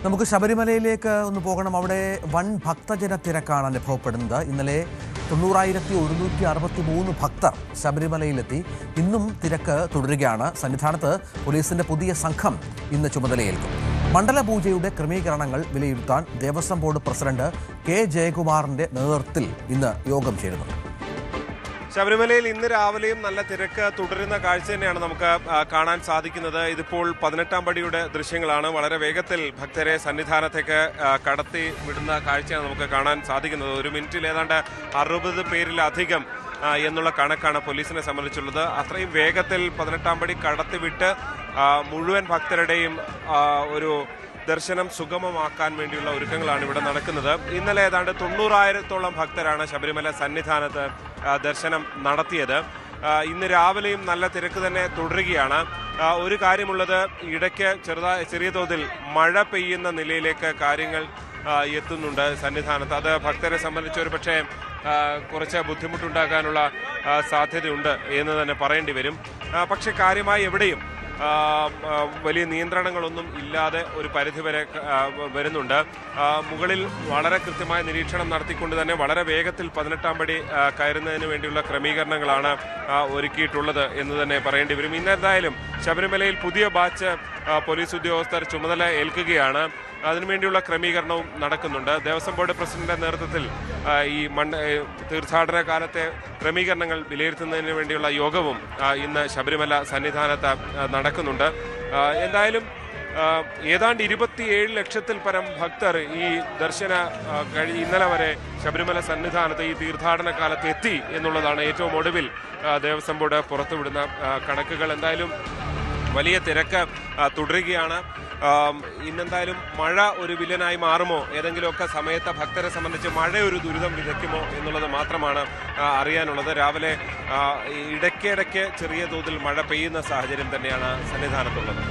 നമുക്ക് ശബരിമലയിലേക്ക് ഒന്ന് പോകണം. അവിടെ വൻ ഭക്തജന തിരക്കാണ് അനുഭവപ്പെടുന്നത്. ഇന്നലെ 90,163 ഭക്തർ ശബരിമലയിലെത്തി. ഇന്നും തിരക്ക് തുടരുകയാണ്. സന്നിധാനത്ത് പോലീസിന്റെ പുതിയ സംഘം ഇന്ന് ചുമതലയേൽക്കും. മണ്ഡലപൂജയുടെ ക്രമീകരണങ്ങൾ വിലയിരുത്താൻ ദേവസ്വം ബോർഡ് പ്രസിഡന്റ് കെ ജയകുമാറിന്റെ നേതൃത്വത്തിൽ ഇന്ന് യോഗം ചേരുന്നു. ശബരിമലയിൽ ഇന്ന് രാവിലെയും നല്ല തിരക്ക് തുടരുന്ന കാഴ്ച തന്നെയാണ് നമുക്ക് കാണാൻ സാധിക്കുന്നത്. ഇതിപ്പോൾ 18-ാം പടിയുടെ ദൃശ്യങ്ങളാണ്. വളരെ വേഗത്തിൽ ഭക്തരെ സന്നിധാനത്തേക്ക് കടത്തി വിടുന്ന കാഴ്ചയാണ് നമുക്ക് കാണാൻ സാധിക്കുന്നത്. ഒരു മിനിറ്റിൽ ഏതാണ്ട് 60 പേരിലധികം എന്നുള്ള കണക്കാണ് പോലീസിനെ സംബന്ധിച്ചുള്ളത്. അത്രയും വേഗത്തിൽ 18-ാം പടി കടത്തിവിട്ട് മുഴുവൻ ഭക്തരുടെയും ഒരു ദർശനം സുഗമമാക്കാൻ വേണ്ടിയുള്ള ഒരുക്കങ്ങളാണ് ഇവിടെ നടക്കുന്നത്. ഇന്നലെ ഏതാണ്ട് 90,000-ഓളം ഭക്തരാണ് ശബരിമല സന്നിധാനത്ത് ദർശനം നടത്തിയത്. ഇന്ന് രാവിലെയും നല്ല തിരക്ക് തന്നെ തുടരുകയാണ്. ഒരു കാര്യമുള്ളത്, ഇടയ്ക്ക് ചെറിയ തോതിൽ മഴ പെയ്യുന്ന നിലയിലേക്ക് കാര്യങ്ങൾ എത്തുന്നുണ്ട് സന്നിധാനത്ത്. അത് ഭക്തരെ സംബന്ധിച്ച് ഒരു പക്ഷേ കുറച്ച് ബുദ്ധിമുട്ടുണ്ടാക്കാനുള്ള സാധ്യതയുണ്ട് എന്ന് തന്നെ പറയേണ്ടി വരും. പക്ഷെ കാര്യമായി എവിടെയും വലിയ നിയന്ത്രണങ്ങളൊന്നും ഇല്ലാതെ ഒരു പരിധിവരെ വരുന്നുണ്ട്. മുകളിൽ വളരെ കൃത്യമായ നിരീക്ഷണം നടത്തിക്കൊണ്ട് തന്നെ വളരെ വേഗത്തിൽ 18-ാം പടി കയറുന്നതിന് വേണ്ടിയുള്ള ക്രമീകരണങ്ങളാണ് ഒരുക്കിയിട്ടുള്ളത് എന്ന് തന്നെ പറയേണ്ടി വരും. ഇന്നെന്തായാലും ശബരിമലയിൽ പുതിയ ബാച്ച് പോലീസ് ഉദ്യോഗസ്ഥർ ചുമതല ഏൽക്കുകയാണ്. അതിനുവേണ്ടിയുള്ള ക്രമീകരണവും നടക്കുന്നുണ്ട്. ദേവസ്വം ബോർഡ് പ്രസിഡന്റിന്റെ നേതൃത്വത്തിൽ ഈ തീർത്ഥാടന കാലത്തെ ക്രമീകരണങ്ങൾ വിലയിരുത്തുന്നതിന് വേണ്ടിയുള്ള യോഗവും ഇന്ന് ശബരിമല സന്നിധാനത്ത് നടക്കുന്നുണ്ട്. എന്തായാലും ഏതാണ്ട് 27 ലക്ഷത്തിൽ പരം ഭക്തർ ഈ ഇന്നലെ വരെ ശബരിമല സന്നിധാനത്ത് ഈ തീർത്ഥാടന കാലത്ത് എത്തി എന്നുള്ളതാണ് ഏറ്റവും ഒടുവിൽ ദേവസ്വം ബോർഡ് പുറത്തുവിടുന്ന കണക്കുകൾ. എന്തായാലും വലിയ തിരക്ക് തുടരുകയാണ്. ഇന്നെന്തായാലും മഴ ഒരു വില്ലനായി മാറുമോ, ഏതെങ്കിലുമൊക്കെ സമയത്ത് ഭക്തരെ സംബന്ധിച്ച് മഴ ഒരു ദുരിതം വിതയ്ക്കുമോ എന്നുള്ളത് മാത്രമാണ് അറിയാനുള്ളത്. രാവിലെ ഇടയ്ക്കിടയ്ക്ക് ചെറിയ തോതിൽ മഴ പെയ്യുന്ന സാഹചര്യം തന്നെയാണ് സന്നിധാനത്തുള്ളത്.